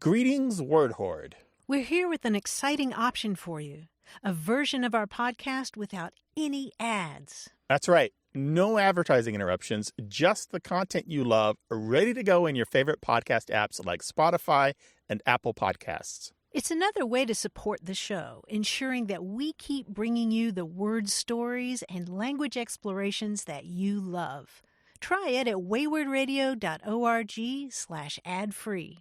Greetings, Word Horde. We're here with an exciting option for you, a version of our podcast without any ads. That's right. No advertising interruptions, just the content you love, ready to go in your favorite podcast apps like Spotify and Apple Podcasts. It's another way to support the show, ensuring that we keep bringing you the word stories and language explorations that you love. Try it at waywardradio.org/ad-free.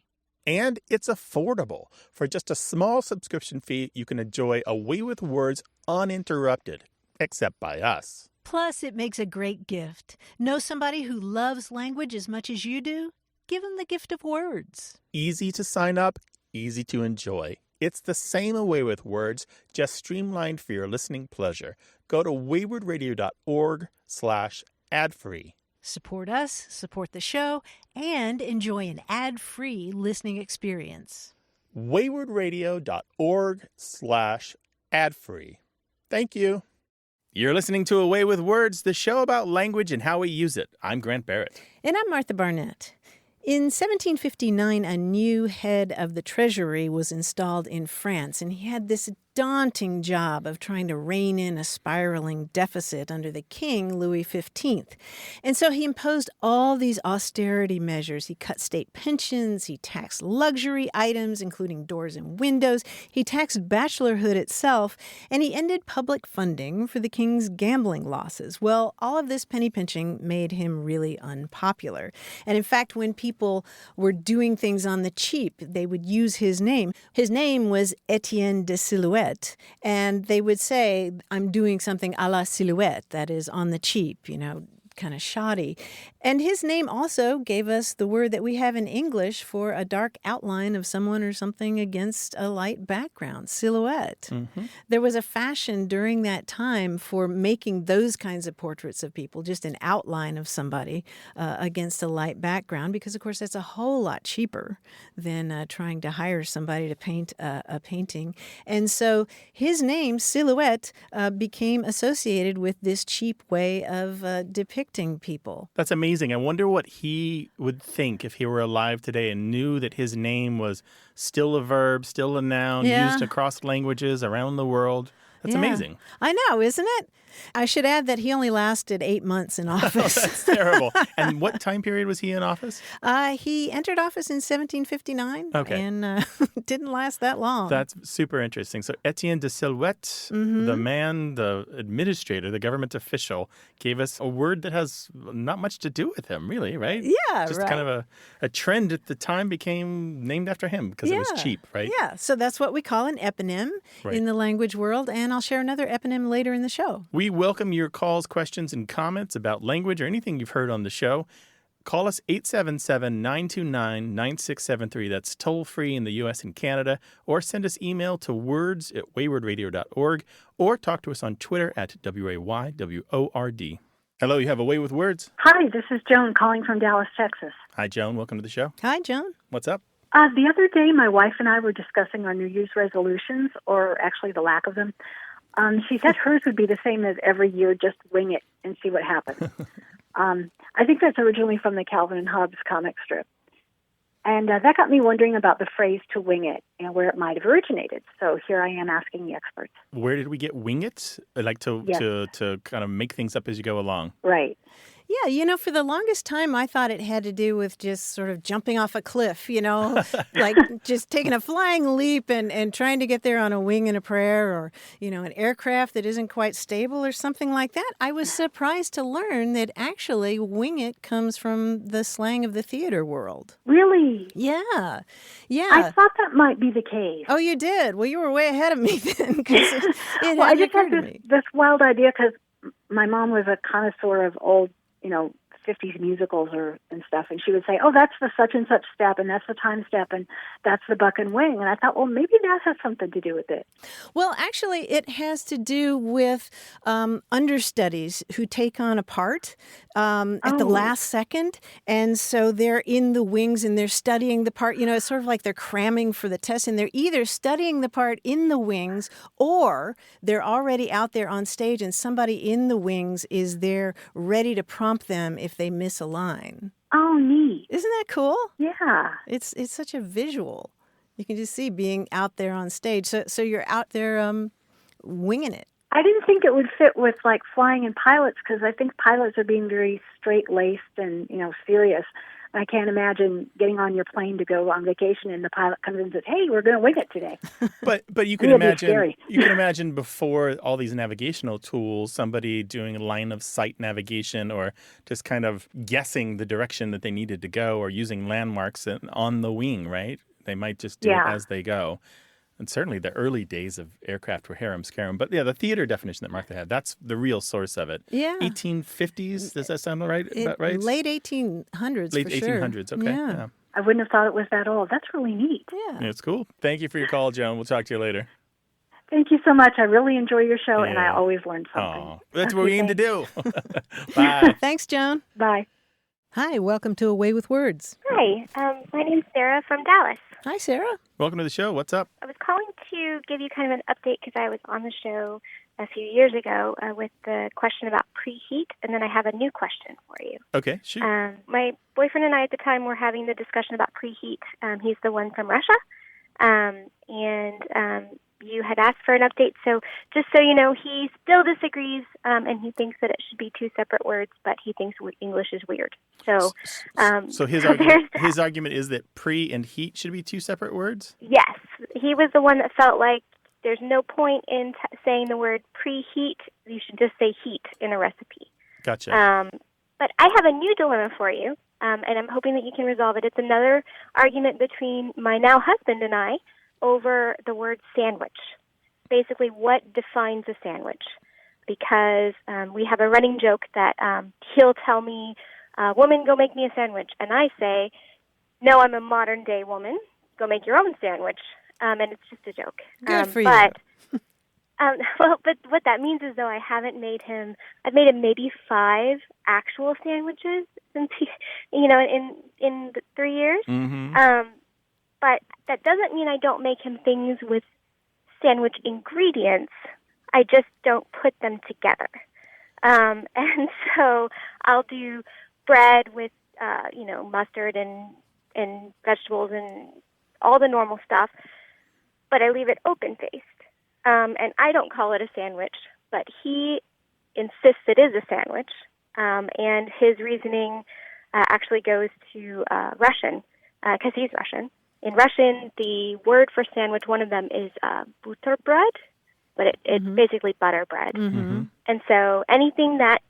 And it's affordable. For just a small subscription fee, you can enjoy A Way with Words uninterrupted, except by us. Plus, it makes a great gift. Know somebody who loves language as much as you do? Give them the gift of words. Easy to sign up, easy to enjoy. It's the same A Way with Words, just streamlined for your listening pleasure. Go to waywardradio.org/ad-free. Support us, support the show, and enjoy an ad-free listening experience. waywardradio.org/ad-free. Thank you. You're listening to A Way with Words, the show about language and how we use it. I'm Grant Barrett. And I'm Martha Barnett. In 1759, a new head of the treasury was installed in France, and he had this daunting job of trying to rein in a spiraling deficit under the king, Louis XV. And so he imposed all these austerity measures. He cut state pensions, he taxed luxury items, including doors and windows, he taxed bachelorhood itself, and he ended public funding for the king's gambling losses. Well, all of this penny pinching made him really unpopular. And in fact, when people were doing things on the cheap, they would use his name. His name was Etienne de Silhouette. And they would say, I'm doing something a la Silhouette, that is on the cheap, kind of shoddy. And his name also gave us the word that we have in English for a dark outline of someone or something against a light background, silhouette. Mm-hmm. There was a fashion during that time for making those kinds of portraits of people, just an outline of somebody against a light background, because, of course, that's a whole lot cheaper than trying to hire somebody to paint a painting. And so his name, Silhouette, became associated with this cheap way of depicting people. That's amazing. I wonder what he would think if he were alive today and knew that his name was still a verb, still a noun, used across languages around the world. That's amazing. I know, isn't it? I should add that he only lasted 8 months in office. That's terrible. And what time period was he in office? He entered office in 1759 and didn't last that long. That's super interesting. So Etienne de Silhouette, the man, the administrator, the government official, gave us a word that has not much to do with him, really, right? Yeah, Just kind of a trend at the time became named after him because it was cheap, right? Yeah, so that's what we call an eponym in the language world, and I'll share another eponym later in the show. We welcome your calls, questions, and comments about language or anything you've heard on the show. Call us 877-929-9673. That's toll-free in the U.S. and Canada. Or send us email to words@waywardradio.org or talk to us on Twitter at WAYWORD. Hello, you have A Way with Words. Hi, this is Joan calling from Dallas, Texas. Hi, Joan. Welcome to the show. Hi, Joan. What's up? The other day, my wife and I were discussing our New Year's resolutions, or actually the lack of them. She said hers would be the same as every year, just wing it and see what happens. I think that's originally from the Calvin and Hobbes comic strip. And that got me wondering about the phrase to wing it and where it might have originated. So here I am asking the experts. Where did we get wing it? Like to kind of make things up as you go along. Right. Yeah, for the longest time, I thought it had to do with just sort of jumping off a cliff, like just taking a flying leap and trying to get there on a wing and a prayer, or, an aircraft that isn't quite stable or something like that. I was surprised to learn that actually wing it comes from the slang of the theater world. Really? Yeah. I thought that might be the case. Oh, you did? Well, you were way ahead of me then, because it well, hadn't occurred to me. This wild idea, because my mom was a connoisseur of old 50s musicals and stuff, and she would say, oh, that's the such and such step, and that's the time step, and that's the buck and wing. And I thought, well, maybe that has something to do with it. Well, actually, it has to do with understudies who take on a part at the last second, and so they're in the wings and they're studying the part. It's sort of like they're cramming for the test, and they're either studying the part in the wings, or they're already out there on stage, and somebody in the wings is there ready to prompt them if they miss a line. Oh, neat. Isn't that cool? Yeah. It's such a visual. You can just see being out there on stage. So you're out there winging it. I didn't think it would fit with like flying in pilots because I think pilots are being very straight-laced and, serious. I can't imagine getting on your plane to go on vacation and the pilot comes in and says, "Hey, we're going to wing it today." But you can imagine before all these navigational tools, somebody doing line of sight navigation or just kind of guessing the direction that they needed to go or using landmarks on the wing, right? They might just do it as they go. And certainly the early days of aircraft were harem-scarum. But yeah, the theater definition that Martha had, that's the real source of it. Yeah. 1850s, does that sound right? Late 1800s, Late for sure. 1800s, okay. Yeah. I wouldn't have thought it was that old. That's really neat. Yeah. It's cool. Thank you for your call, Joan. We'll talk to you later. Thank you so much. I really enjoy your show, and I always learn something. That's what we aim to do. Bye. Thanks, Joan. Bye. Hi, welcome to A Way with Words. Hi, my name's Sarah from Dallas. Hi, Sarah. Welcome to the show. What's up? I was calling to give you kind of an update because I was on the show a few years ago with the question about preheat, and then I have a new question for you. Okay, shoot. My boyfriend and I at the time were having the discussion about preheat. He's the one from Russia, and you had asked for an update. So just so you know, he still disagrees, and he thinks that it should be two separate words, but he thinks English is weird. So his argument is that pre and heat should be two separate words? Yes. He was the one that felt like there's no point in saying the word preheat. You should just say heat in a recipe. Gotcha. But I have a new dilemma for you, and I'm hoping that you can resolve it. It's another argument between my now husband and I over the word sandwich. Basically, what defines a sandwich? Because we have a running joke that he'll tell me, "Woman, go make me a sandwich." And I say, "No, I'm a modern-day woman. Go make your own sandwich." And it's just a joke. Good for you. But what that means is, though, I've made him maybe 5 actual sandwiches since in the 3 years. Mm-hmm. But that doesn't mean I don't make him things with sandwich ingredients. I just don't put them together. And so I'll do bread with, mustard and vegetables and all the normal stuff, but I leave it open-faced. And I don't call it a sandwich, but he insists it is a sandwich. And his reasoning actually goes to Russian, because he's Russian. In Russian, the word for sandwich, one of them is buterbrod, but it's basically butter bread. Mm-hmm. And so anything that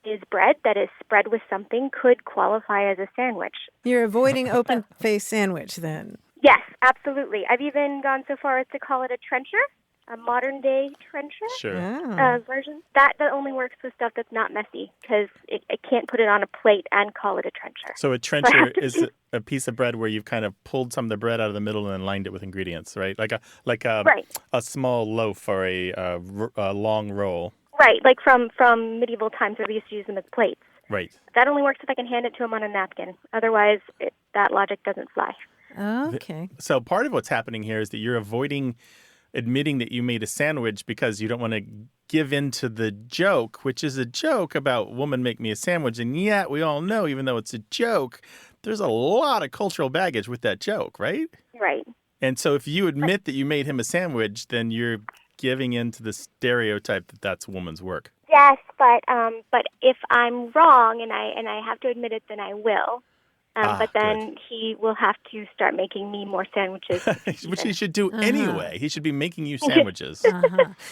is bread that is spread with something could qualify as a sandwich. You're avoiding open-faced sandwich then. Yes, absolutely. I've even gone so far as to call it a trencher, a modern-day trencher Sure. version. That only works with stuff that's not messy, because I can't put it on a plate and call it a trencher. So a trencher is a piece of bread where you've kind of pulled some of the bread out of the middle and then lined it with ingredients, right? Like a small loaf or a long roll. Right, like from medieval times where we used to use them as plates. Right. That only works if I can hand it to him on a napkin. Otherwise, that logic doesn't fly. Okay. So part of what's happening here is that you're avoiding admitting that you made a sandwich because you don't want to give in to the joke, which is a joke about "woman, make me a sandwich." And yet we all know, even though it's a joke, there's a lot of cultural baggage with that joke, right? Right. And so if you admit that you made him a sandwich, then you're giving in to the stereotype that that's woman's work. Yes, but if I'm wrong and I have to admit it, then I will. But then he will have to start making me more sandwiches. Which he should do anyway. He should be making you sandwiches.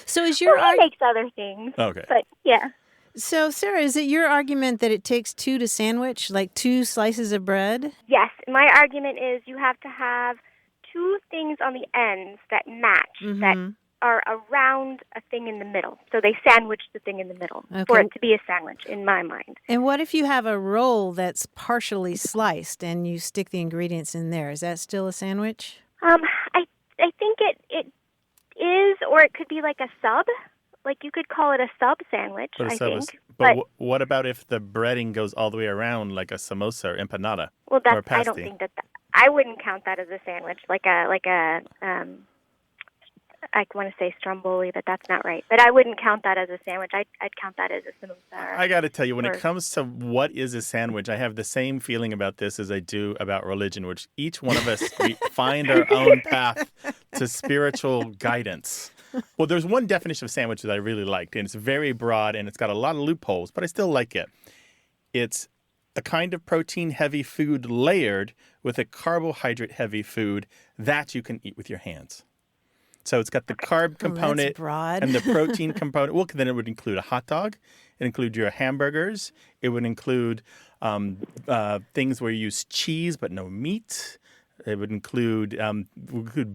So is your he makes other things. Okay. But yeah. So Sarah, is it your argument that it takes 2 to sandwich, like 2 slices of bread? Yes, my argument is you have to have 2 things on the ends that match, that are around a thing in the middle. So they sandwich the thing in the middle for it to be a sandwich, in my mind. And what if you have a roll that's partially sliced and you stick the ingredients in there? Is that still a sandwich? I think it is, or it could be like a sub. Like you could call it a sub sandwich, I think. But what about if the breading goes all the way around like a samosa or empanada? Well, or a pasty? I don't think that I wouldn't count that as a sandwich, like a I want to say strumbly, but that's not right. But I wouldn't count that as a sandwich. I'd count that as a samosa. I got to tell you, when it comes to what is a sandwich, I have the same feeling about this as I do about religion, which each one of us, we find our own path to spiritual guidance. Well, there's one definition of sandwich that I really liked, and it's very broad, and it's got a lot of loopholes, but I still like it. It's the kind of protein-heavy food layered with a carbohydrate-heavy food that you can eat with your hands. So it's got the carb component and the protein component. Well, then it would include a hot dog. It would include your hamburgers. It would include things where you use cheese but no meat. It would include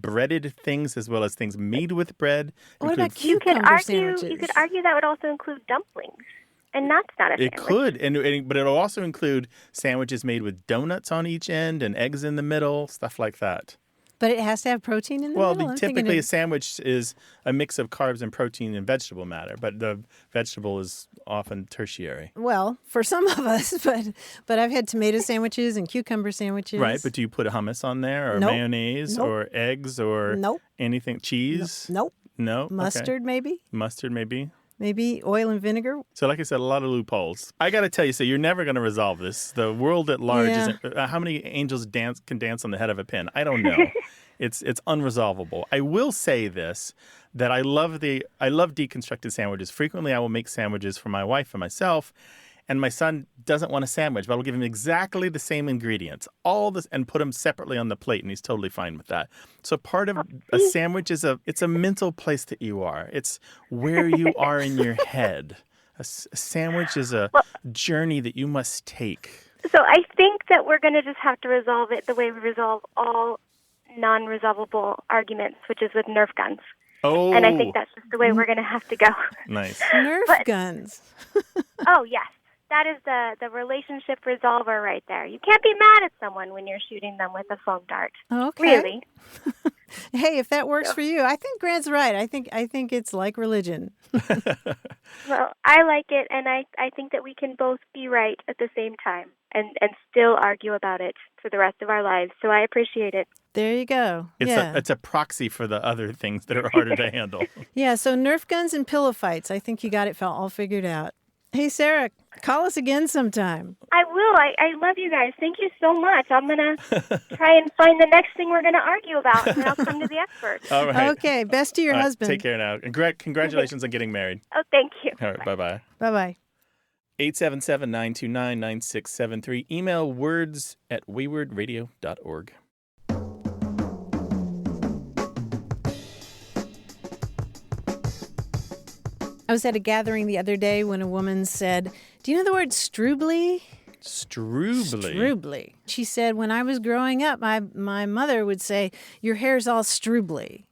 breaded things as well as things made with bread. What about cucumber sandwiches? You could argue that would also include dumplings. And that's not a sandwich. It could, but it'll also include sandwiches made with donuts on each end and eggs in the middle, stuff like that. But it has to have protein in the middle? Well, typically a sandwich is a mix of carbs and protein and vegetable matter, but the vegetable is often tertiary. Well, for some of us, but I've had tomato sandwiches and cucumber sandwiches. Right, but do you put hummus on there or mayonnaise or eggs or anything? Cheese? Nope. No? Mustard, maybe? Mustard, maybe? Maybe oil and vinegar. So like I said, a lot of loopholes. I got to tell you, so you're never going to resolve this. The world at large isn't... how many angels can dance on the head of a pin? I don't know. It's unresolvable. I will say this, that I love deconstructed sandwiches. Frequently, I will make sandwiches for my wife and myself, and my son doesn't want a sandwich, but I'll give him exactly the same ingredients, all this, and put them separately on the plate, and he's totally fine with that. So part of a sandwich is it's a mental place that you are. It's where you are in your head. A sandwich is a journey that you must take. So I think that we're going to just have to resolve it the way we resolve all non-resolvable arguments, which is with Nerf guns. Oh. And I think that's just the way we're going to have to go. Nice. Nerf guns. Oh, yes. That is the relationship resolver right there. You can't be mad at someone when you're shooting them with a foam dart. Okay. Really. Hey, if that works for you, I think Grant's right. I think it's like religion. Well, I like it, and I think that we can both be right at the same time and still argue about it for the rest of our lives. So I appreciate it. There you go. It's a proxy for the other things that are harder to handle. Yeah, so Nerf guns and pillow fights. I think you got it all figured out. Hey, Sarah, call us again sometime. I will. I love you guys. Thank you so much. I'm going to try and find the next thing we're going to argue about, and I'll come to the experts. All right. Okay. Best to your husband. Take care now. And congratulations on getting married. Oh, thank you. All right. Bye-bye. Bye-bye. 877-929-9673. Email words@waywardradio.org. I was at a gathering the other day when a woman said, "Do you know the word strubbly?" Strubbly. Strubbly. She said, when I was growing up, my mother would say, "Your hair's all strubbly."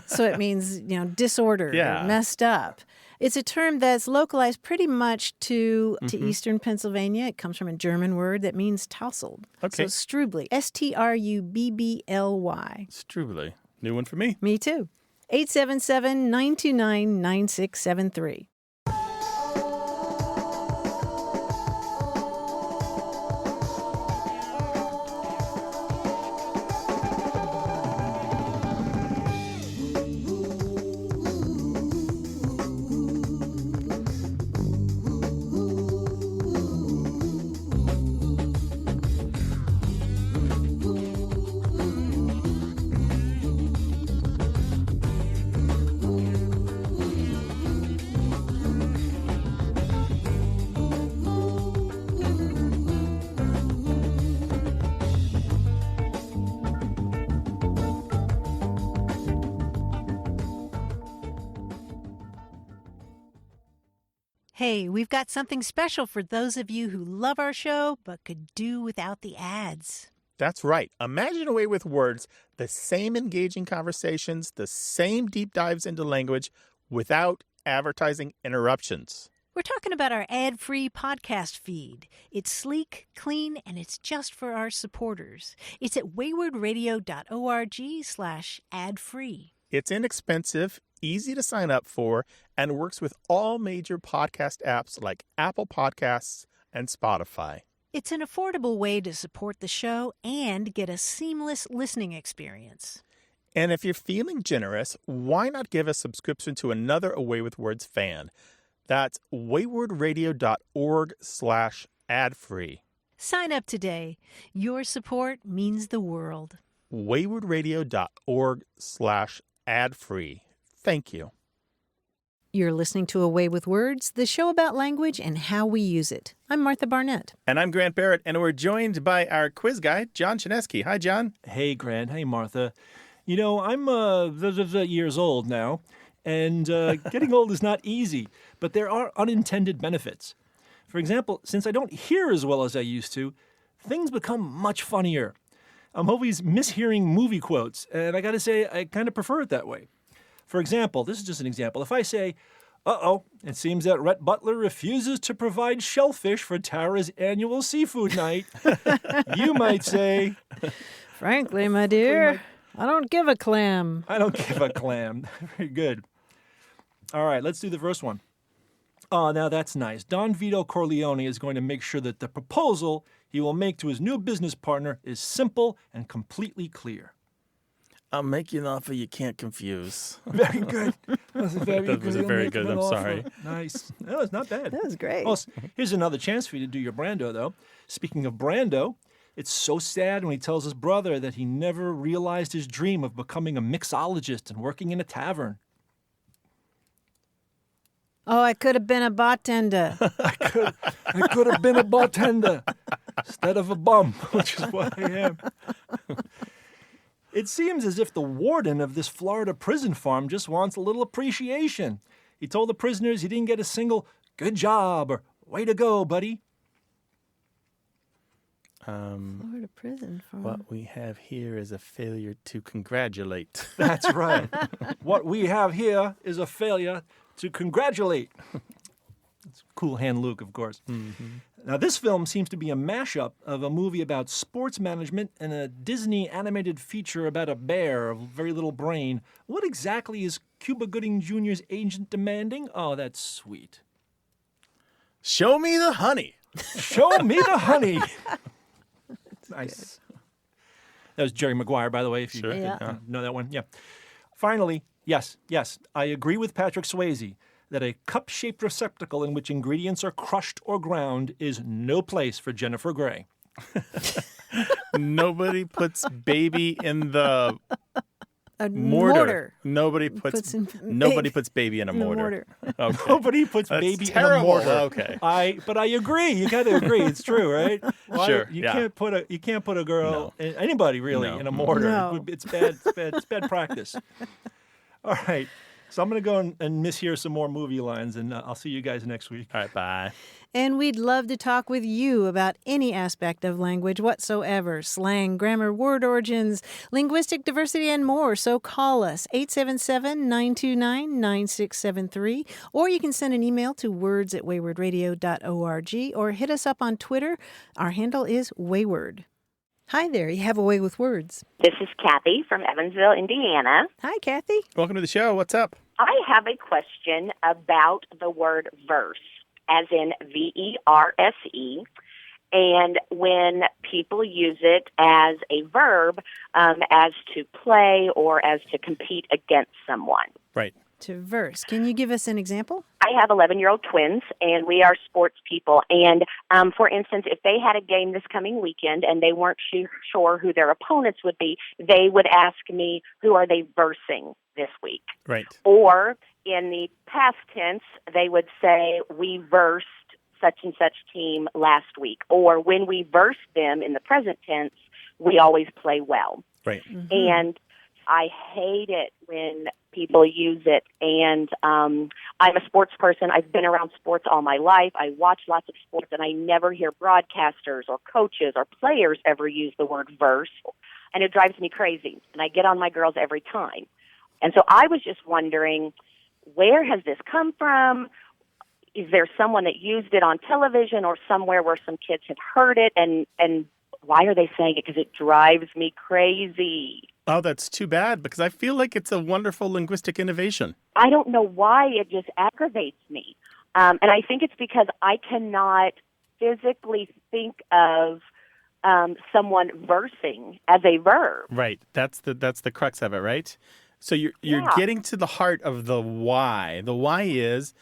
So it means, disordered or messed up. It's a term that's localized pretty much to eastern Pennsylvania. It comes from a German word that means tousled. Okay. So strubbly. Strubbly. Strubbly. New one for me. Me too. 877-929-9673. Hey, we've got something special for those of you who love our show but could do without the ads. That's right. Imagine a way with words, the same engaging conversations, the same deep dives into language without advertising interruptions. We're talking about our ad-free podcast feed. It's sleek, clean, and it's just for our supporters. It's at waywardradio.org/ad-free. It's inexpensive, easy to sign up for, and works with all major podcast apps like Apple Podcasts and Spotify. It's an affordable way to support the show and get a seamless listening experience. And if you're feeling generous, why not give a subscription to another Away with Words fan? That's waywardradio.org/ad-free. Sign up today. Your support means the world. waywardradio.org/ad-free. Thank you. You're listening to Away with Words, the show about language and how we use it. I'm Martha Barnett. And I'm Grant Barrett, and we're joined by our quiz guy, John Chinesky. Hi, John. Hey, Grant. Hey, Martha. You know, I'm years old now, and getting old is not easy, but there are unintended benefits. For example, since I don't hear as well as I used to, things become much funnier. I'm always mishearing movie quotes, and I gotta say, I kind of prefer it that way. For example, this is just an example. If I say, uh-oh, it seems that Rhett Butler refuses to provide shellfish for Tara's annual seafood night, you might say, Frankly, my dear, I don't give a clam. I don't give a clam. Very good. All right, let's do the first one. Oh, now that's nice. Don Vito Corleone is going to make sure that the proposal he will make to his new business partner is simple and completely clear. I'll make you an offer you can't confuse. Very good. That was very good. I'm sorry. Nice. No, it's not bad. That was great. Oh, here's another chance for you to do your Brando, though. Speaking of Brando, it's so sad when he tells his brother that he never realized his dream of becoming a mixologist and working in a tavern. Oh, I could have been a bartender. I could have been a bartender instead of a bum, which is what I am. It seems as if the warden of this Florida prison farm just wants a little appreciation. He told the prisoners he didn't get a single "good job" or "way to go, buddy." Florida prison farm. What we have here is a failure to congratulate. That's right. What we have here is a failure to congratulate. It's Cool Hand Luke, of course. Mm-hmm. Now, this film seems to be a mashup of a movie about sports management and a Disney animated feature about a bear of very little brain. What exactly is Cuba Gooding Jr.'s agent demanding? Oh, that's sweet. Show me the honey. Show me the honey. Nice. That was Jerry Maguire, by the way, if you know that one. Yeah. Finally, yes, I agree with Patrick Swayze that a cup-shaped receptacle in which ingredients are crushed or ground is no place for Jennifer Grey. Nobody puts baby in the mortar. Nobody puts baby in a mortar. Okay. Nobody puts That's baby terrible. in a mortar. Okay. But I agree. You got to agree. It's true, right? Sure. You can't put a girl, anybody really, in a mortar. No. It's bad practice. All right. So I'm going to go and mishear some more movie lines, and I'll see you guys next week. All right, bye. And we'd love to talk with you about any aspect of language whatsoever, slang, grammar, word origins, linguistic diversity, and more. So call us, 877-929-9673, or you can send an email to words@waywardradio.org, or hit us up on Twitter. Our handle is Wayward. Hi there, you have a way with words. This is Kathy from Evansville, Indiana. Hi, Kathy. Welcome to the show. What's up? I have a question about the word verse, as in V-E-R-S-E, and when people use it as a verb, as to play or as to compete against someone. Right. To verse. Can you give us an example? I have 11-year-old twins, and we are sports people. And, for instance, if they had a game this coming weekend and they weren't sure who their opponents would be, they would ask me, who are they versing this week? Right. Or in the past tense, they would say, we versed such and such team last week. Or when we verse them in the present tense, we always play well. Right. Mm-hmm. And I hate it when people use it. And I'm a sports person. I've been around sports all my life. I watch lots of sports, and I never hear broadcasters or coaches or players ever use the word verse. And it drives me crazy. And I get on my girls every time. And so I was just wondering, where has this come from? Is there someone that used it on television or somewhere where some kids had heard it? And why are they saying it? Because it drives me crazy. Oh, that's too bad, because I feel like it's a wonderful linguistic innovation. I don't know why it just aggravates me. And I think it's because I cannot physically think of someone versing as a verb. Right. That's the crux of it, right? So you're Yeah. getting to the heart of the why. The why is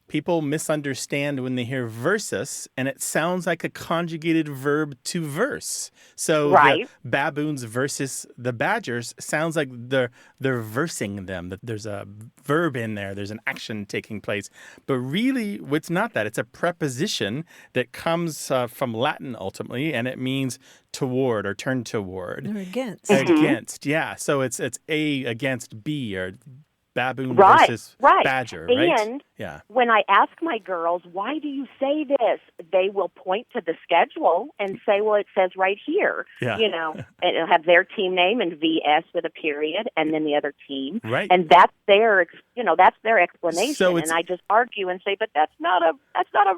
people misunderstand when they hear versus, and it sounds like a conjugated verb to verse. So Right. the baboons versus the badgers sounds like they're versing them. That there's a verb in there. There's an action taking place. But really, it's not that. It's a preposition that comes from Latin ultimately, and it means toward or turn toward. Or against. Against, yeah. So it's A against B, or baboon Right, versus right. badger, right? And yeah. when I ask my girls, why do you say this? They will point to the schedule and say, well, it says right here. Yeah. You know, and it'll have their team name and VS with a period and then the other team. Right. And that's their, that's their explanation. So and I just argue and say, but that's not a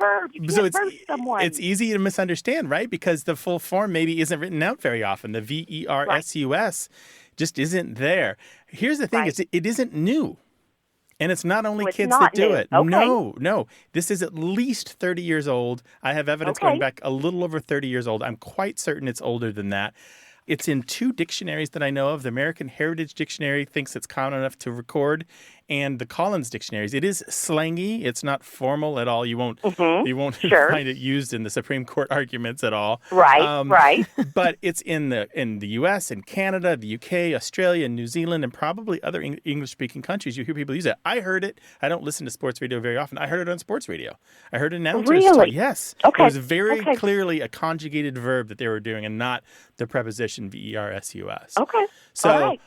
verb. You can't verse someone. It's easy to misunderstand, right? Because the full form maybe isn't written out very often. The versus just isn't there. Here's the thing, Right. it isn't new. And it's not only it's kids not that do new. it. Okay. No. This is at least 30 years old. I have evidence Okay. going back a little over 30 years old. I'm quite certain it's older than that. It's in 2 dictionaries that I know of. The American Heritage Dictionary thinks it's common enough to record, and the Collins dictionaries. It is slangy. It's not formal at all. You won't Sure. find it used in the Supreme Court arguments at all. Right, right. But it's in the U.S., in Canada, the U.K., Australia, New Zealand, and probably other English-speaking countries. You hear people use it. I heard it. I don't listen to sports radio very often. I heard it on sports radio. I heard announcers Really? yes. Okay. It was very Okay. clearly a conjugated verb that they were doing and not the preposition versus. Okay. So All right.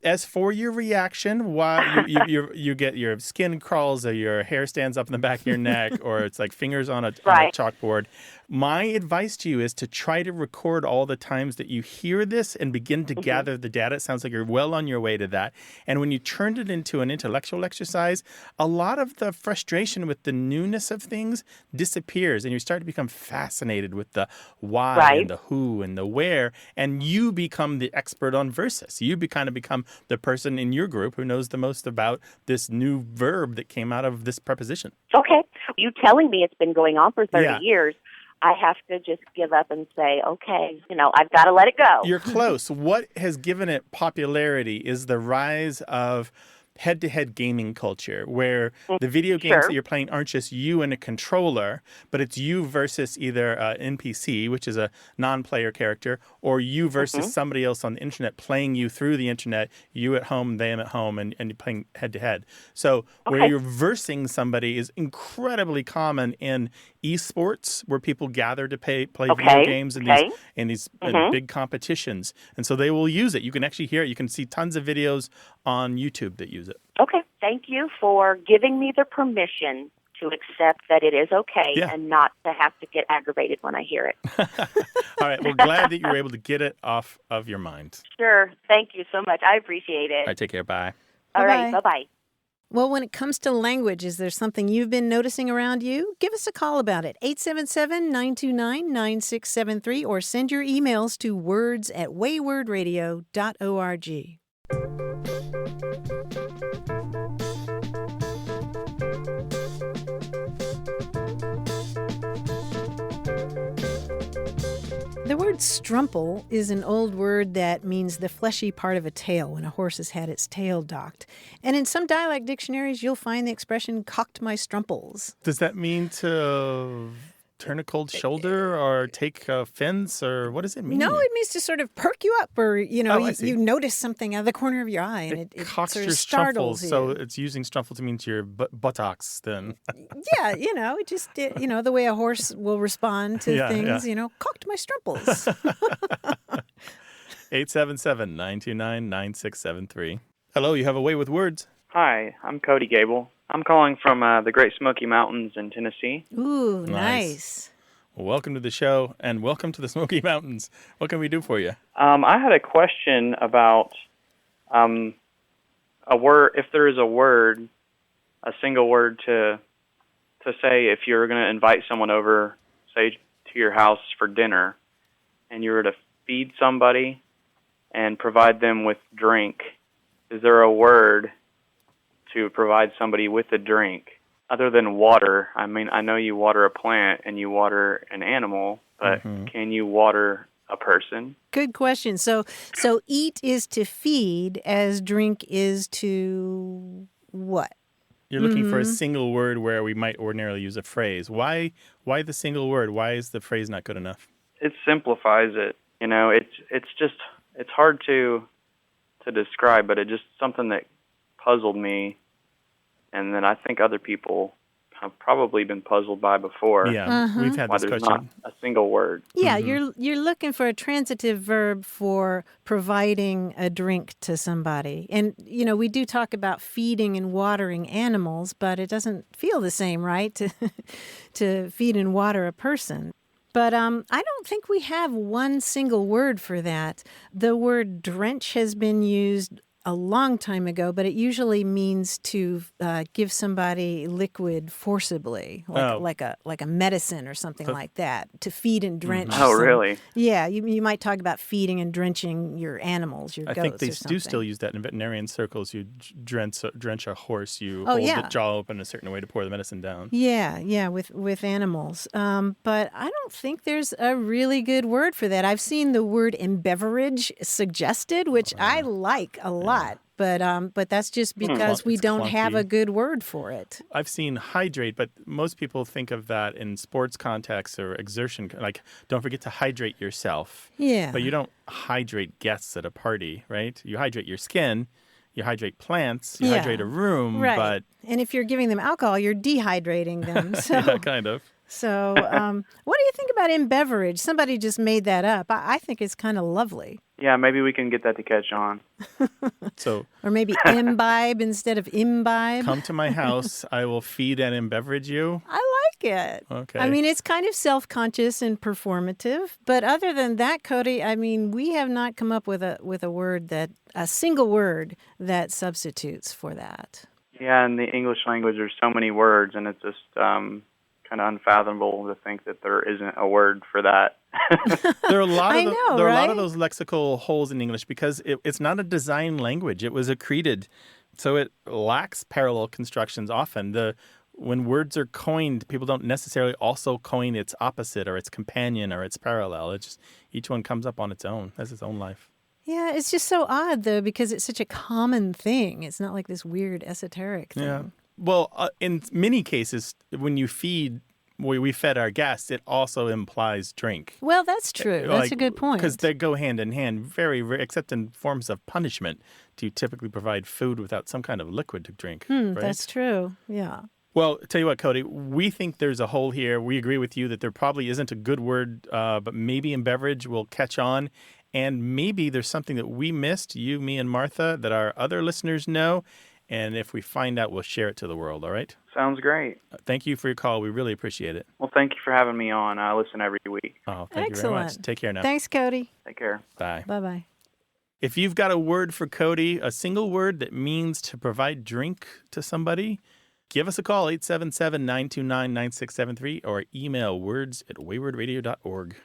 as for your reaction, why you get your skin crawls or your hair stands up in the back of your neck or it's like fingers on a chalkboard, my advice to you is to try to record all the times that you hear this and begin to gather the data. It sounds like you're well on your way to that. And when you turned it into an intellectual exercise, a lot of the frustration with the newness of things disappears and you start to become fascinated with the why Right. and the who and the where, and you become the expert on versus. You kind of become the person in your group who knows the most about this new verb that came out of this preposition. Okay. You telling me it's been going on for 30 Yeah. years, I have to just give up and say, okay, I've got to let it go. You're close. What has given it popularity is the rise of head-to-head gaming culture, where the video games Sure. that you're playing aren't just you and a controller, but it's you versus either an NPC, which is a non-player character, or you versus somebody else on the internet playing you through the internet, you at home, them at home, and you're playing head-to-head. So where you're versing somebody is incredibly common in esports, where people gather to play video games in these big competitions. And so they will use it. You can actually hear it. You can see tons of videos on YouTube that use it. Okay. Thank you for giving me the permission to accept that it is okay and not to have to get aggravated when I hear it. All right. Well, glad that you were able to get it off of your mind. Sure. Thank you so much. I appreciate it. All right. Take care. Bye. All right. Bye-bye. Bye-bye. Well, when it comes to language, is there something you've been noticing around you? Give us a call about it, 877-929-9673, or send your emails to words@waywordradio.org. The word strumple is an old word that means the fleshy part of a tail when a horse has had its tail docked. And in some dialect dictionaries, you'll find the expression cocked my strumples. Does that mean to turn a cold shoulder or take offense, or what does it mean? No, it means to sort of perk you up, or, I see. you notice something out of the corner of your eye and it cocks sort your of startles strumples, you. so it's using strumple to mean to your buttocks then. Yeah, it just, the way a horse will respond to things, cocked my strumples. 877-929-9673. Hello, you have a way with words. Hi, I'm Cody Gable. I'm calling from the Great Smoky Mountains in Tennessee. Ooh, nice. Well, welcome to the show, and welcome to the Smoky Mountains. What can we do for you? I had a question about a word. If there is a word, a single word to say if you're going to invite someone over, say to your house for dinner, and you were to feed somebody and provide them with drink, is there a word to provide somebody with a drink other than water? I mean, I know you water a plant and you water an animal, but can you water a person. Good question. So eat is to feed, as drink is to what? You're looking for a single word where we might ordinarily use a phrase. Why the single word? Why is the phrase not good enough? It simplifies it. It's hard to describe, but it's just something that puzzled me, and then I think other people have probably been puzzled by before. Yeah, we've had Why this there's question. not a single word. Yeah, you're looking for a transitive verb for providing a drink to somebody. And, we do talk about feeding and watering animals, but it doesn't feel the same, right, to feed and water a person. But I don't think we have one single word for that. The word drench has been used a long time ago, but it usually means to give somebody liquid forcibly, like a medicine or something like that, to feed and drench. Oh, really? Yeah, you might talk about feeding and drenching your animals, your I goats think they or something. do still use that in veterinarian circles. You drench a horse, you Oh, hold yeah. the jaw open a certain way to pour the medicine down. Yeah, with animals. But I don't think there's a really good word for that. I've seen the word embeverage suggested, which I like a lot. But that's just because we it's don't have clunky. a good word for it. I've seen hydrate, but most people think of that in sports contexts or exertion. Like, don't forget to hydrate yourself. Yeah. But you don't hydrate guests at a party, right? You hydrate your skin, you hydrate plants, you Yeah. hydrate a room, Right. but And if you're giving them alcohol, you're dehydrating them. So, yeah, kind of. so what do you think about embeverage? Somebody just made that up. I think it's kind of lovely. Yeah, maybe we can get that to catch on. So Or maybe imbibe instead of imbibe. come to my house, I will feed and embeverage you. I like it. Okay. I mean, it's kind of self-conscious and performative. But other than that, Cody, I mean, we have not come up with a single word that substitutes for that. Yeah, in the English language, there's so many words, and it's just kind of unfathomable to think that there isn't a word for that. There are a lot of there are a lot of right? those lexical holes in English because it's not a design language. It was accreted, so it lacks parallel constructions often. When words are coined, people don't necessarily also coin its opposite or its companion or its parallel. It's just each one comes up on its own, has its own life. Yeah, it's just so odd, though, because it's such a common thing. It's not like this weird esoteric thing. Yeah. Well, in many cases, when you feed, we fed our guests, it also implies drink. Well, that's true. That's a good point. Because they go hand in hand, very, very, except in forms of punishment. Do you typically provide food without some kind of liquid to drink? Right? That's true. Yeah. Well, tell you what, Cody, we think there's a hole here. We agree with you that there probably isn't a good word, but maybe embeverage will catch on. And maybe there's something that we missed, you, me, and Martha, that our other listeners know. And if we find out, we'll share it to the world, all right? Sounds great. Thank you for your call. We really appreciate it. Well, thank you for having me on. I listen every week. Oh, thank you very much. Excellent. Take care now. Thanks, Cody. Take care. Bye. Bye-bye. If you've got a word for Cody, a single word that means to provide drink to somebody, give us a call, 877-929-9673, or email words@waywardradio.org.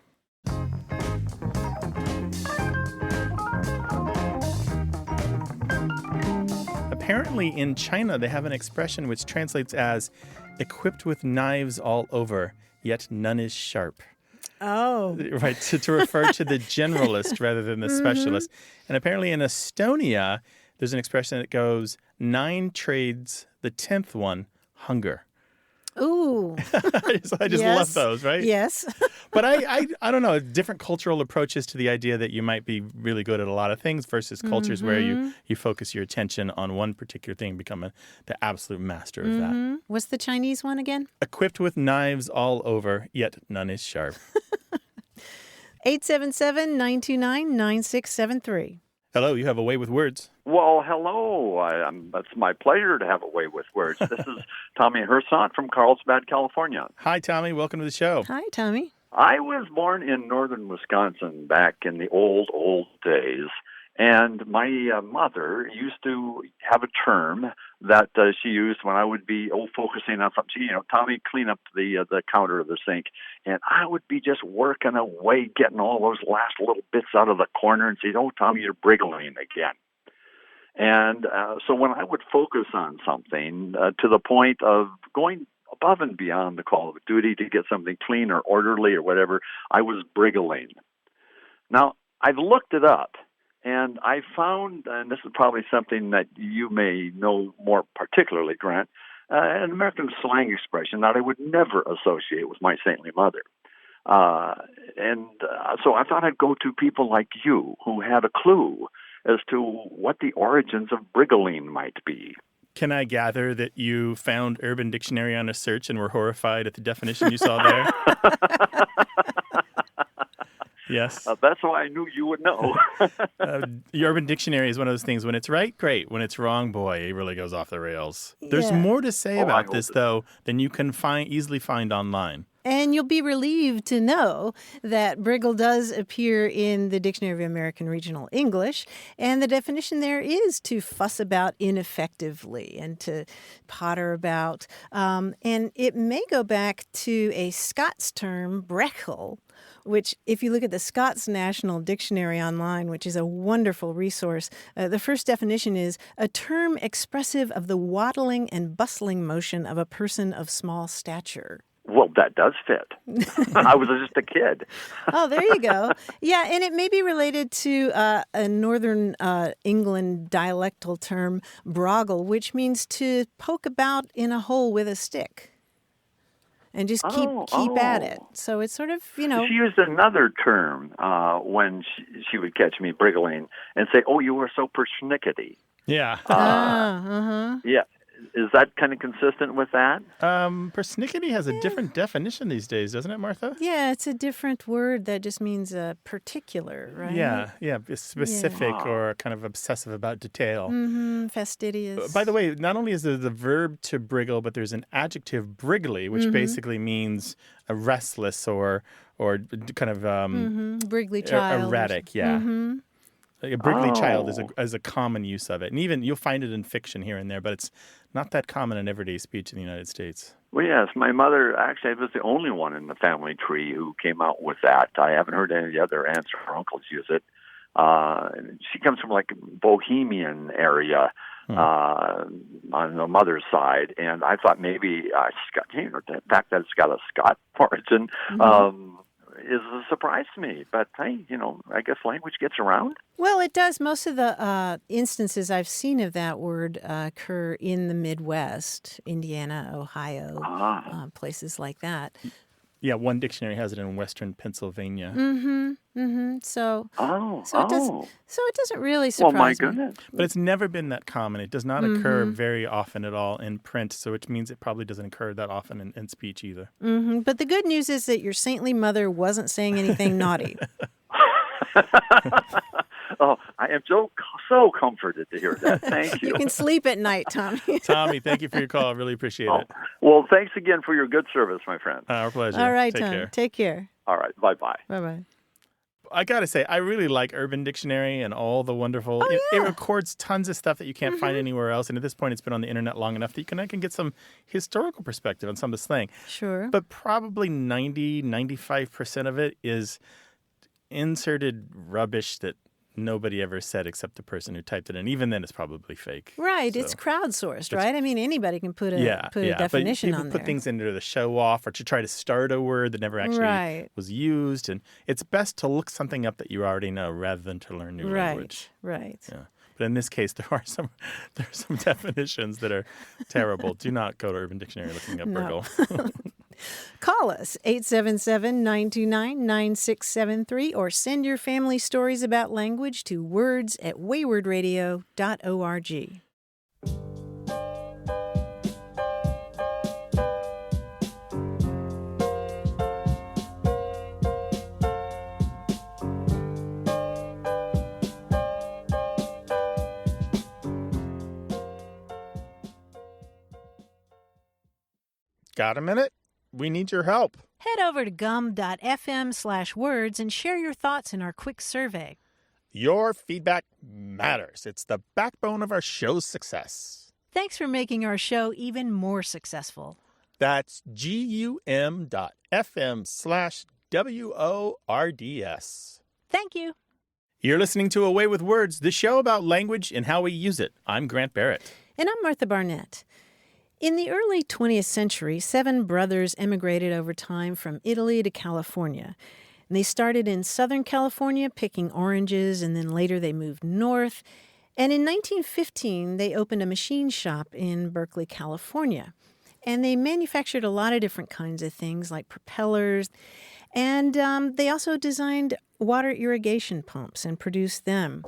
Apparently in China, they have an expression which translates as equipped with knives all over, yet none is sharp. Oh. Right, to refer to the generalist rather than the specialist. And apparently in Estonia, there's an expression that goes, 9 trades, the 10th one, hunger. Ooh. I just Yes. love those, right? Yes. But I don't know, different cultural approaches to the idea that you might be really good at a lot of things versus cultures where you focus your attention on one particular thing, become the absolute master of that. What's the Chinese one again? Equipped with knives all over, yet none is sharp. 877-929-9673. Hello, you have a way with words. Well, hello. It's my pleasure to have a way with words. This is Tommy Hersant from Carlsbad, California. Hi, Tommy. Welcome to the show. Hi, Tommy. I was born in northern Wisconsin back in the old days, and my mother used to have a term that she used when I would be focusing on something. Tommy, clean up the counter of the sink, and I would be just working away, getting all those last little bits out of the corner, and say, "Oh, Tommy, you're briggling again." And so when I would focus on something to the point of going above and beyond the call of duty to get something clean or orderly or whatever, I was briggling. Now, I've looked it up, and I found, and this is probably something that you may know more particularly, Grant, an American slang expression that I would never associate with my saintly mother. So I thought I'd go to people like you who had a clue as to what the origins of briggling might be. Can I gather that you found Urban Dictionary on a search and were horrified at the definition you saw there? Yes. That's why I knew you would know. The Urban Dictionary is one of those things. When it's right, great. When it's wrong, boy, it really goes off the rails. There's Yeah. more to say about this, so. though, than you can easily find online. And you'll be relieved to know that briggle does appear in the Dictionary of American Regional English, and the definition there is to fuss about ineffectively and to potter about. And it may go back to a Scots term, brechel, which, if you look at the Scots National Dictionary online, which is a wonderful resource, the first definition is a term expressive of the waddling and bustling motion of a person of small stature. Well, that does fit. I was just a kid. Oh, there you go. Yeah, and it may be related to a northern England dialectal term, broggle, which means to poke about in a hole with a stick. And just keep at it. So it's sort of, She used another term when she would catch me briggling and say, "Oh, you were so persnickety." Yeah. Yeah. Is that kind of consistent with that? Persnickety has a different definition these days, doesn't it, Martha? Yeah, it's a different word that just means particular, right? Yeah, specific or kind of obsessive about detail. Mm-hmm, fastidious. By the way, not only is there the verb to briggle, but there's an adjective briggly, which basically means a restless or kind of Briggly child. erratic. Yeah. Mm-hmm. Like a briggly child is a common use of it. And even you'll find it in fiction here and there, but it's not that common in everyday speech in the United States. Well, yes. My mother actually was the only one in the family tree who came out with that. I haven't heard any of the other aunts or uncles use it. She comes from like Bohemian area on the mother's side, and I thought maybe the fact that it's got a Scot origin is a surprise to me. But hey, I guess language gets around. Well, it does. Most of the instances I've seen of that word occur in the Midwest, Indiana, Ohio, places like that. Yeah, one dictionary has it in Western Pennsylvania. So it doesn't really Well, my surprise me. goodness. But it's never been that common. It does not occur very often at all in print, so which means it probably doesn't occur that often in speech either. But the good news is that your saintly mother wasn't saying anything naughty. Oh, I am so comforted to hear that. Thank you. You can sleep at night, Tommy. Tommy, thank you for your call. I really appreciate it. Well, thanks again for your good service, my friend. Our pleasure. All right, Take Tommy. care. Take care. All right. Bye-bye. Bye-bye. I got to say, I really like Urban Dictionary and all the wonderful... It records tons of stuff that you can't find anywhere else. And at this point, it's been on the internet long enough that I can get some historical perspective on some of this slang. Sure. But probably 95% of it is inserted rubbish that nobody ever said except the person who typed it in. Even then, it's probably fake. Right. So It's crowdsourced, right? I mean, anybody can put a definition but on people there. put things in there to show off or to try to start a word that never actually was used. And it's best to look something up that you already know rather than to learn new language. Right. Yeah. But in this case, there are some definitions that are terrible. Do not go to Urban Dictionary looking up briggle. Call us, 877-929-9673, or send your family stories about language to words@waywardradio.org. Got a minute? We need your help. Head over to gum.fm/words and share your thoughts in our quick survey. Your feedback matters. It's the backbone of our show's success. Thanks for making our show even more successful. That's gum.fm/WORDS. Thank you. You're listening to A Way with Words, the show about language and how we use it. I'm Grant Barrett. And I'm Martha Barnett. In the early 20th century, 7 brothers emigrated over time from Italy to California. And they started in Southern California picking oranges, and then later they moved north. And in 1915, they opened a machine shop in Berkeley, California. And they manufactured a lot of different kinds of things like propellers. And they also designed water irrigation pumps and produced them.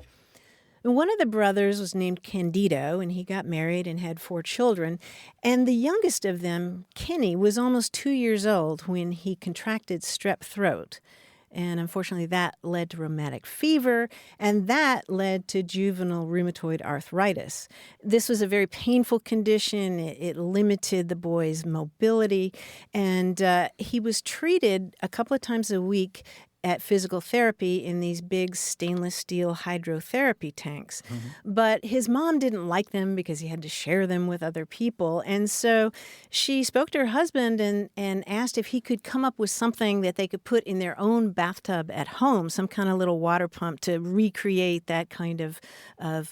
And one of the brothers was named Candido, and he got married and had 4 children. And the youngest of them, Kenny, was almost 2 years old when he contracted strep throat. And unfortunately, that led to rheumatic fever, and that led to juvenile rheumatoid arthritis. This was a very painful condition. It limited the boy's mobility, and he was treated a couple of times a week at physical therapy in these big stainless steel hydrotherapy tanks. But his mom didn't like them because he had to share them with other people. And so she spoke to her husband and asked if he could come up with something that they could put in their own bathtub at home, some kind of little water pump to recreate that kind of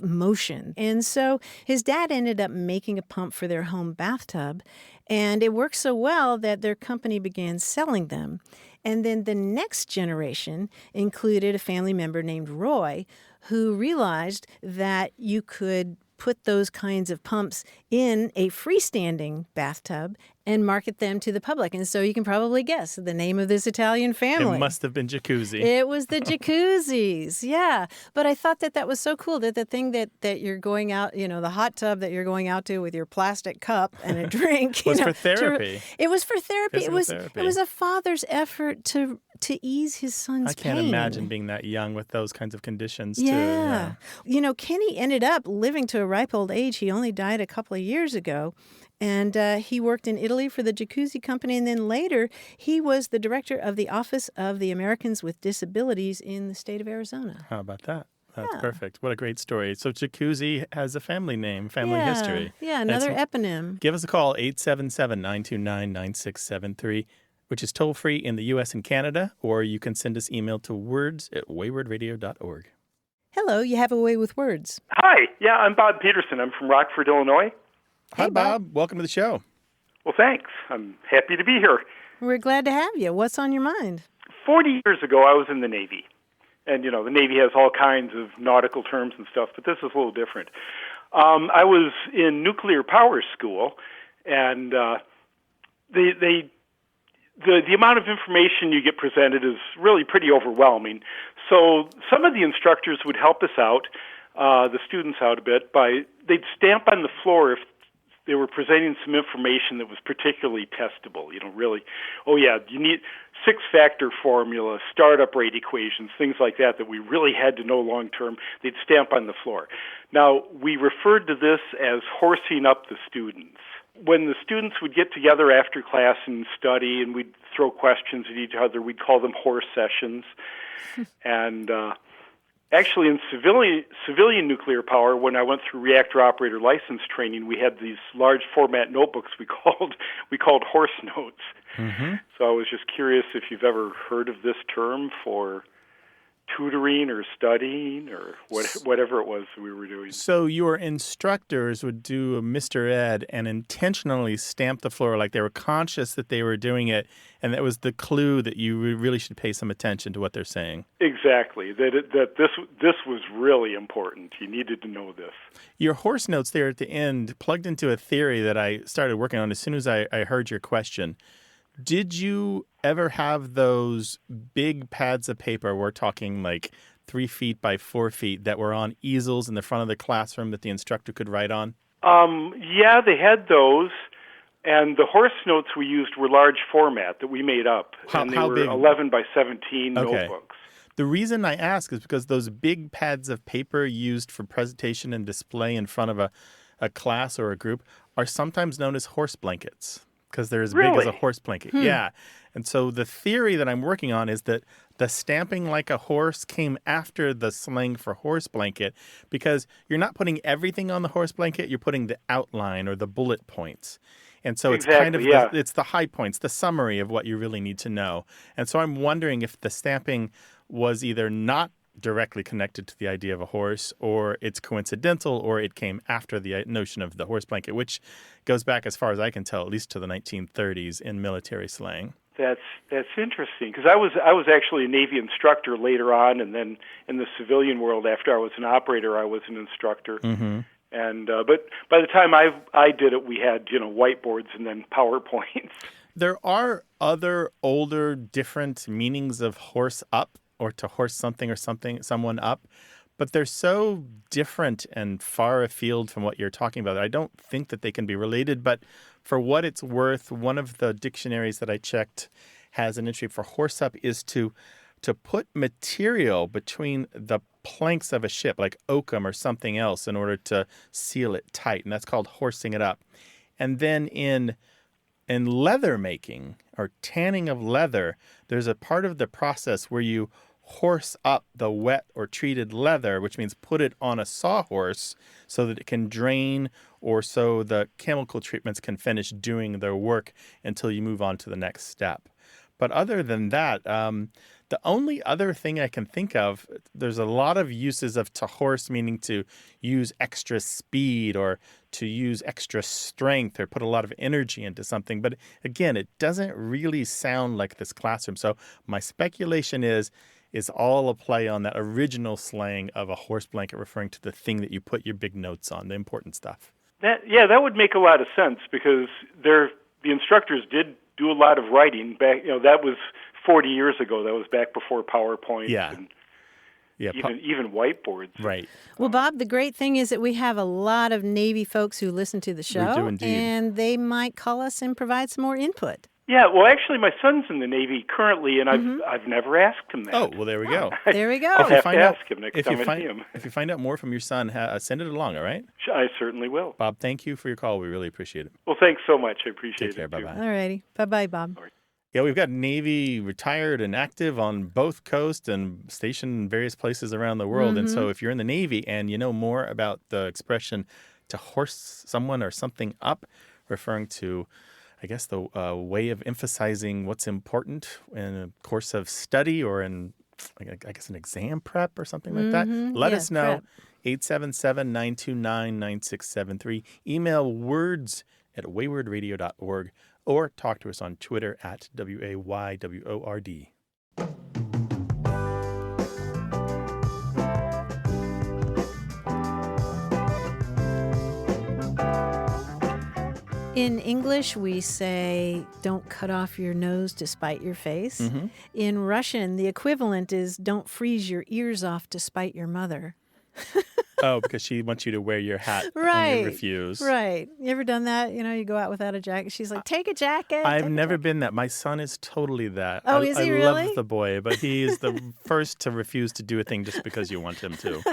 motion. And so his dad ended up making a pump for their home bathtub. And it worked so well that their company began selling them. And then the next generation included a family member named Roy, who realized that you could put those kinds of pumps in a freestanding bathtub and market them to the public. And so you can probably guess the name of this Italian family. It must have been Jacuzzi. It was the Jacuzzis, yeah. But I thought that was so cool that the thing that you're going out, the hot tub that you're going out to with your plastic cup and a drink. was for therapy. It was for therapy. It was a father's effort to ease his son's pain. I can't imagine being that young with those kinds of conditions, too. Yeah. Kenny ended up living to a ripe old age. He only died a couple of years ago. And he worked in Italy for the Jacuzzi Company. And then later, he was the director of the Office of the Americans with Disabilities in the state of Arizona. How about that? That's perfect. What a great story. So Jacuzzi has a family name, family history. Yeah, another eponym. Give us a call, 877-929-9673, which is toll-free in the U.S. and Canada, or you can send us email to words@waywardradio.org. Hello, you have a way with words. Hi. Yeah, I'm Bob Peterson. I'm from Rockford, Illinois. Hi, Bob. Welcome to the show. Well, thanks. I'm happy to be here. We're glad to have you. What's on your mind? 40 years ago, I was in the Navy. And, the Navy has all kinds of nautical terms and stuff, but this is a little different. I was in nuclear power school, and the amount of information you get presented is really pretty overwhelming. So some of the instructors would help us out, the students out a bit, they'd stamp on the floor if they were presenting some information that was particularly testable, really. Oh, yeah, you need 6-factor formula, startup rate equations, things like that we really had to know long-term. They'd stamp on the floor. Now, we referred to this as horsing up the students. When the students would get together after class and study, and we'd throw questions at each other, we'd call them horse sessions. And actually, in civilian nuclear power, when I went through reactor operator license training, we had these large format notebooks we called horse notes. Mm-hmm. So I was just curious if you've ever heard of this term for tutoring or studying or whatever it was we were doing. So your instructors would do a Mr. Ed and intentionally stamp the floor like they were conscious that they were doing it, and that was the clue that you really should pay some attention to what they're saying. Exactly. That this was really important. You needed to know this. Your horse notes there at the end plugged into a theory that I started working on as soon as I heard your question. Did you ever have those big pads of paper, we're talking like 3 feet by 4 feet, that were on easels in the front of the classroom that the instructor could write on? Yeah, they had those. And the horse notes we used were large format that we made up. And they were big? 11 by 17 notebooks. The reason I ask is because those big pads of paper used for presentation and display in front of a class or a group are sometimes known as horse blankets, because they're as big as a horse blanket. Yeah. And so the theory that I'm working on is that the stamping like a horse came after the slang for horse blanket, because you're not putting everything on the horse blanket, you're putting the outline or the bullet points. And so it's kind of it's the high points, the summary of what you really need to know. And so I'm wondering if the stamping was either not directly connected to the idea of a horse, or it's coincidental, or it came after the notion of the horse blanket, which goes back, as far as I can tell, at least to the 1930s in military slang. That's interesting, because I was actually a Navy instructor later on, and then in the civilian world, after I was an operator, I was an instructor. Mm-hmm. And but by the time I did it, we had whiteboards and then PowerPoints. There are other older, different meanings of horse up, or to horse something or someone up, but they're so different and far afield from what you're talking about. I don't think that they can be related, but for what it's worth, one of the dictionaries that I checked has an entry for horse up is to put material between the planks of a ship, like oakum or something else, in order to seal it tight, and that's called horsing it up. And then in leather making or tanning of leather, there's a part of the process where you horse up the wet or treated leather, which means put it on a sawhorse so that it can drain, or so the chemical treatments can finish doing their work until you move on to the next step. But other than that, the only other thing I can think of, there's a lot of uses of to horse, meaning to use extra speed or to use extra strength or put a lot of energy into something. But again, it doesn't really sound like this classroom. So my speculation is all a play on that original slang of a horse blanket, referring to the thing that you put your big notes on, the important stuff. That would make a lot of sense, because the instructors did do a lot of writing back. That was 40 years ago. That was back before PowerPoint. Yeah. And Yeah, even whiteboards. Right. Well, Bob, the great thing is that we have a lot of Navy folks who listen to the show, We do indeed. and they might call us and provide some more input. Yeah, well, actually, my son's in the Navy currently, and I've never asked him that. Oh, well, there we go. There we go. I'll have to ask him next time I see him. If you find out more from your son, send it along, all right? I certainly will. Bob, thank you for your call. We really appreciate it. Well, thanks so much. I appreciate Take care. it. Bye-bye. All righty. Bye-bye, Bob. Yeah, we've got Navy retired and active on both coasts and stationed in various places around the world. And so if you're in the Navy and you know more about the expression to horse someone or something up, referring to, I guess, the way of emphasizing what's important in a course of study or in, I guess, an exam prep or something like that, let us know. 877-929-9673. Email words@waywardradio.org or talk to us on Twitter at WAYWORD. In English, we say, don't cut off your nose to spite your face. In Russian, the equivalent is, don't freeze your ears off to spite your mother. Oh, because she wants you to wear your hat Right. and you refuse. Right. You ever done that? You go out without a jacket. She's like, take a jacket. I've take a never jacket." been that. My son is totally that. Oh, is he I really? love the boy, but he is the first to refuse to do a thing just because you want him to.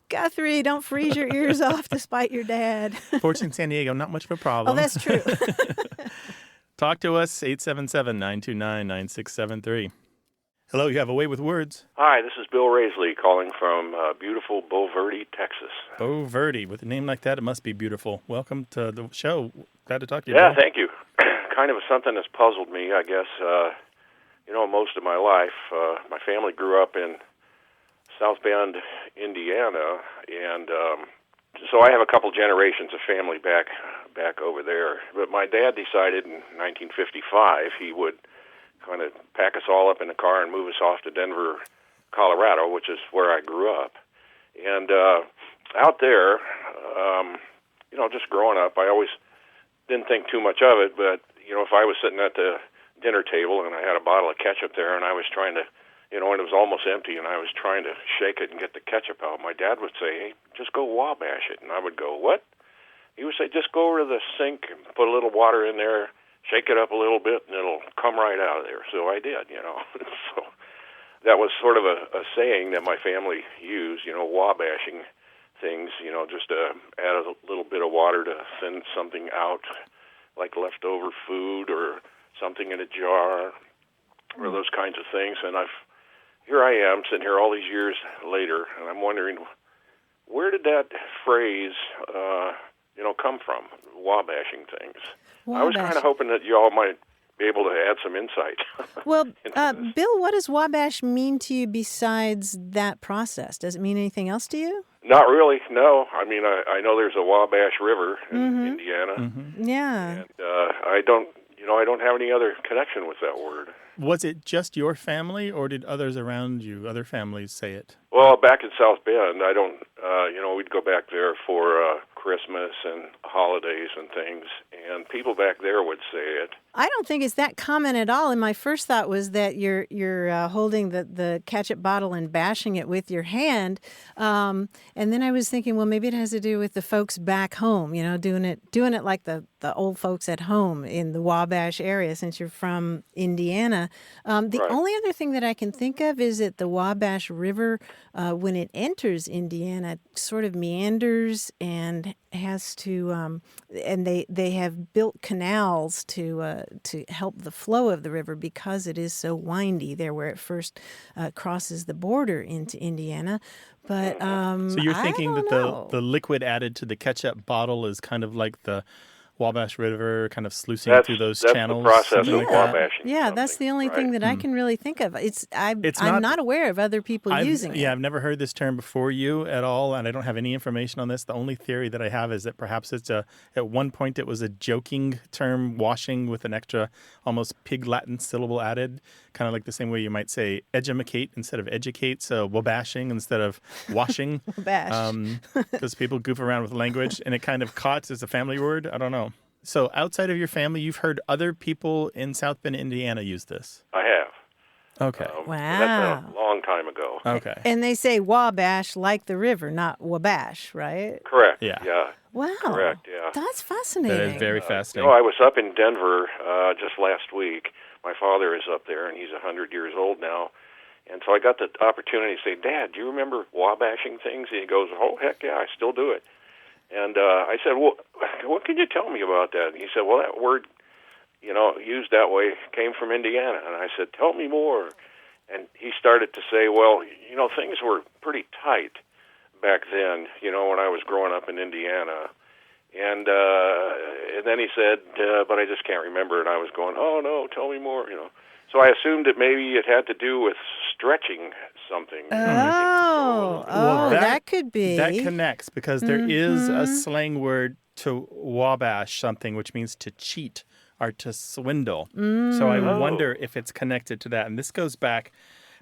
Guthrie, don't freeze your ears off to spite your dad. Fortunately, in San Diego, not much of a problem. Oh, that's true. Talk to us, 877-929-9673. Hello, you have a way with words. Hi, this is Bill Raisley calling from beautiful Bo Verde, Texas. Bo Verde. With a name like that, it must be beautiful. Welcome to the show. Glad to talk to you, Yeah, Bill. thank you. Kind of something that's puzzled me, I guess. Most of my life, my family grew up in South Bend, Indiana, and so I have a couple generations of family back over there. But my dad decided in 1955 he would kind of pack us all up in a car and move us off to Denver, Colorado, which is where I grew up. And out there, just growing up, I always didn't think too much of it, but, if I was sitting at the dinner table and I had a bottle of ketchup there and I was trying to, and it was almost empty and I was trying to shake it and get the ketchup out, my dad would say, hey, just go wabash it. And I would go, what? He would say, just go over to the sink and put a little water in there, shake it up a little bit, and it'll come right out of there. So I did, So that was sort of a saying that my family used, wabashing things, just to add a little bit of water to thin something out, like leftover food or something in a jar or those kinds of things. And here I am sitting here all these years later, and I'm wondering, where did that phrase, come from, wabashing things? I was kind of hoping that you all might be able to add some insight. Well, Bill, what does wabash mean to you besides that process? Does it mean anything else to you? Not really, no. I mean, I know there's a Wabash River in Indiana. Yeah. And I don't, I don't have any other connection with that word. Was it just your family, or did others around you, other families, say it? Well, back in South Bend, I don't, we'd go back there for Christmas and holidays and things, and people back there would say it. I don't think it's that common at all. And my first thought was that you're holding the ketchup bottle and bashing it with your hand. And then I was thinking, well, maybe it has to do with the folks back home, doing it like the old folks at home in the Wabash area, since you're from Indiana. The Right. only other thing that I can think of is that the Wabash River, when it enters Indiana, sort of meanders and has to, and they have built canals to help the flow of the river because it is so windy there where it first crosses the border into Indiana. But So you're thinking I that don't know. the liquid added to the ketchup bottle is kind of like the Wabash River kind of sluicing That's through those that's channels? the process something of like that? wabashing. Yeah, that's the only thing right? that I can really think of. I'm not- not aware of other people using it. Yeah, I've never heard this term before you at all, and I don't have any information on this. The only theory that I have is that perhaps at one point it was a joking term, washing with an extra almost pig Latin syllable added, kind of like the same way you might say edumacate instead of educate, so wabashing instead of washing. Wabash. Because people goof around with language, and it kind of caught as a family word. I don't know. So outside of your family, you've heard other people in South Bend, Indiana use this. I have. Okay. That's been a long time ago. Okay. And they say Wabash like the river, not Wabash, right? Correct. Yeah. Yeah. Wow. Correct, yeah. That's fascinating. That is very fascinating. I was up in Denver just last week. My father is up there, and he's 100 years old now. And so I got the opportunity to say, Dad, do you remember wabashing things? And he goes, oh, heck yeah, I still do it. And I said, well, what can you tell me about that? And he said, well, that word, used that way came from Indiana. And I said, tell me more. And he started to say, well, things were pretty tight back then, when I was growing up in Indiana. And then he said, but I just can't remember. And I was going, oh, no, tell me more, So I assumed that maybe it had to do with stretching something. That could be. That connects because there is a slang word to wabash something, which means to cheat or to swindle. So I wonder if it's connected to that. And this goes back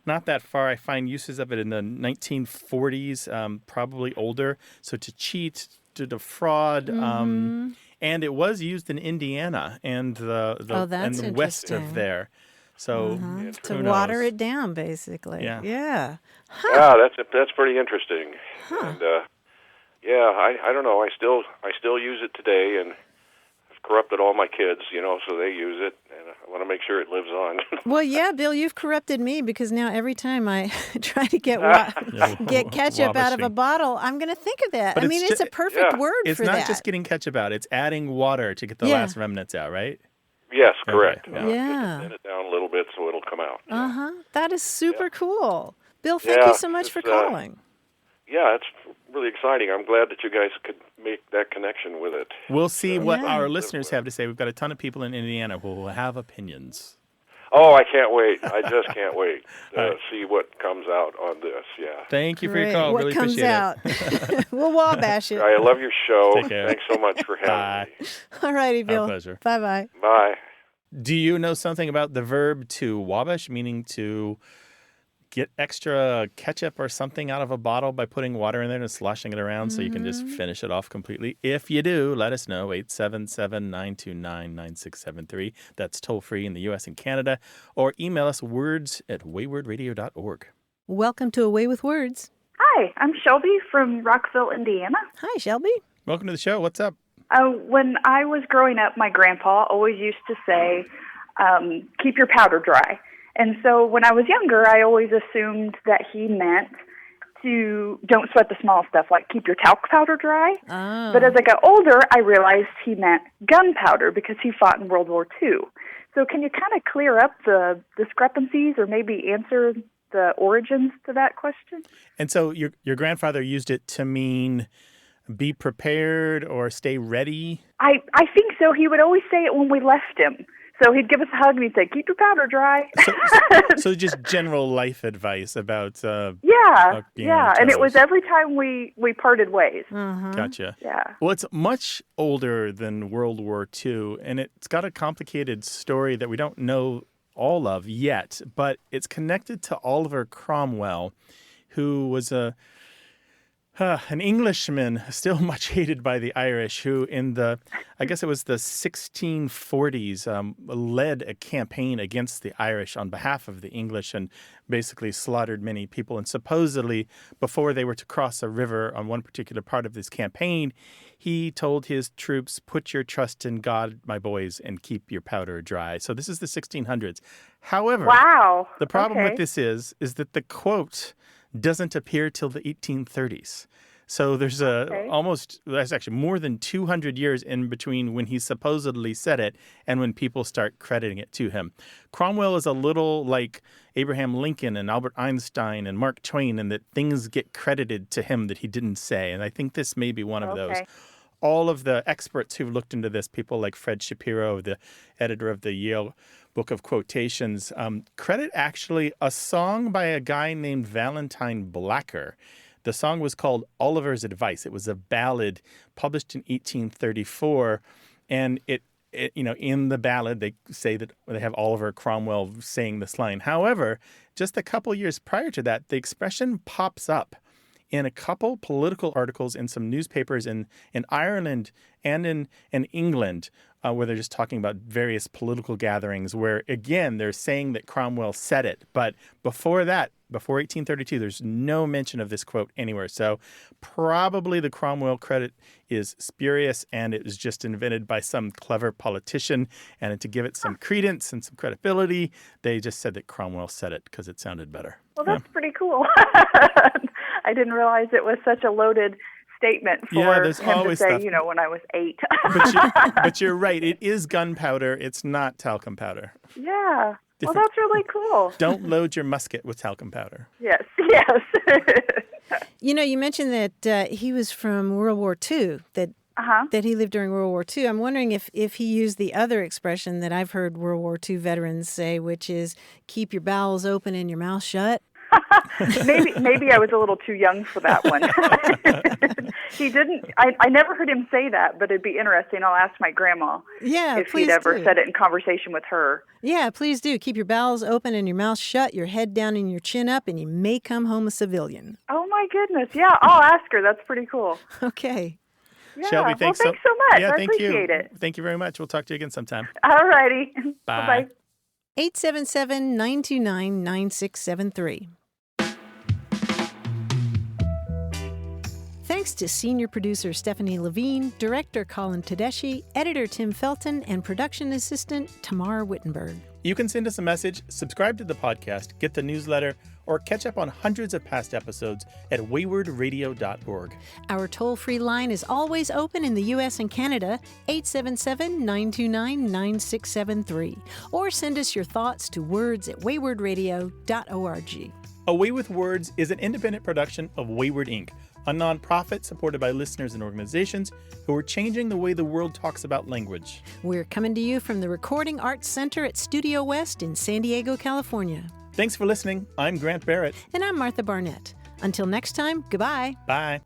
not that far. I find uses of it in the 1940s, probably older. So to cheat, to defraud. And it was used in Indiana and the west of there. So to who water knows? it down, basically. Yeah. Yeah. Yeah, that's pretty interesting. And I don't know. I still use it today, and I've corrupted all my kids, so they use it, and I want to make sure it lives on. Well, yeah, Bill, you've corrupted me because now every time I try to get ketchup out of a Wabashing. bottle, I'm going to think of that. But I mean, it's a perfect word It's for not that. just getting ketchup out. It's adding water to get the Yeah. last remnants out, right? Yes, correct. Okay. Yeah. Just thin it down a little bit so it'll come out. That is super cool. Bill, thank you so much for calling. Yeah, it's really exciting. I'm glad that you guys could make that connection with it. We'll see what Yeah. our listeners have to say. We've got a ton of people in Indiana who will have opinions. Oh, I can't wait. I just can't wait to see what comes out on this. Yeah. Thank you for your Great. call. What Really comes appreciate out? We'll wabash it. I love your show. Take care. Thanks so much for having me. All righty, Bill. pleasure. Bye-bye. Bye. Do you know something about the verb to wabash, meaning to get extra ketchup or something out of a bottle by putting water in there and sloshing it around so you can just finish it off completely? If you do, let us know, 877-929-9673. That's toll-free in the U.S. and Canada. Or email us words@waywardradio.org. Welcome to Away with Words. Hi, I'm Shelby from Rockville, Indiana. Hi, Shelby. Welcome to the show. What's up? When I was growing up, my grandpa always used to say, keep your powder dry. And so when I was younger, I always assumed that he meant to don't sweat the small stuff, like keep your talc powder dry. Oh. But as I got older, I realized he meant gunpowder because he fought in World War II. So can you kind of clear up the discrepancies or maybe answer the origins to that question? And so your grandfather used it to mean be prepared or stay ready? I think so. He would always say it when we left him. So he'd give us a hug and he'd say, "Keep your powder dry." So just general life advice about yeah, being yeah. And it was toast. every time we parted ways. Gotcha. Yeah. Well, it's much older than World War II, and it's got a complicated story that we don't know all of yet, but it's connected to Oliver Cromwell, who was an Englishman, still much hated by the Irish, who I guess it was the 1640s, led a campaign against the Irish on behalf of the English and basically slaughtered many people. And supposedly, before they were to cross a river on one particular part of this campaign, he told his troops, "Put your trust in God, my boys, and keep your powder dry." So this is the 1600s. However, Wow. the problem Okay. with this is that the quote doesn't appear till the 1830s. So there's there's actually more than 200 years in between when he supposedly said it and when people start crediting it to him. Cromwell is a little like Abraham Lincoln and Albert Einstein and Mark Twain, in that things get credited to him that he didn't say. And I think this may be one of those. All of the experts who've looked into this, people like Fred Shapiro, the editor of the Yale Book of Quotations, credit actually a song by a guy named Valentine Blacker. The song was called Oliver's Advice. It was a ballad published in 1834, and it in the ballad they say that they have Oliver Cromwell saying this line. However, just a couple years prior to that, the expression pops up in a couple political articles in some newspapers in Ireland and in England, where they're just talking about various political gatherings where, again, they're saying that Cromwell said it. But before that, before 1832, there's no mention of this quote anywhere. So probably the Cromwell credit is spurious, and it was just invented by some clever politician. And to give it some credence and some credibility, they just said that Cromwell said it because it sounded better. Well, that's pretty cool. I didn't realize it was such a loaded statement for there's him always to say, stuff. when I was 8. But you're right. It is gunpowder. It's not talcum powder. Yeah. Well, that's really cool. Don't load your musket with talcum powder. Yes. You mentioned that he was from World War II, that he lived during World War II. I'm wondering if he used the other expression that I've heard World War II veterans say, which is keep your bowels open and your mouth shut. Maybe I was a little too young for that one. He didn't. I never heard him say that, but it'd be interesting. I'll ask my grandma if he'd ever said it in conversation with her. Yeah, please do. Keep your bowels open and your mouth shut, your head down and your chin up, and you may come home a civilian. Oh, my goodness. Yeah, I'll ask her. That's pretty cool. Okay. Yeah. Shelby, thanks so much. Yeah, I appreciate it. Thank you very much. We'll talk to you again sometime. All righty. Bye. Bye-bye. 877-929-9673. Thanks to senior producer Stephanie Levine, director Colin Tedeschi, editor Tim Felton, and production assistant Tamar Wittenberg. You can send us a message, subscribe to the podcast, get the newsletter, or catch up on hundreds of past episodes at waywardradio.org. Our toll-free line is always open in the U.S. and Canada, 877-929-9673. Or send us your thoughts to words@waywardradio.org. A Way with Words is an independent production of Wayward Inc., a nonprofit supported by listeners and organizations who are changing the way the world talks about language. We're coming to you from the Recording Arts Center at Studio West in San Diego, California. Thanks for listening. I'm Grant Barrett. And I'm Martha Barnett. Until next time, goodbye. Bye.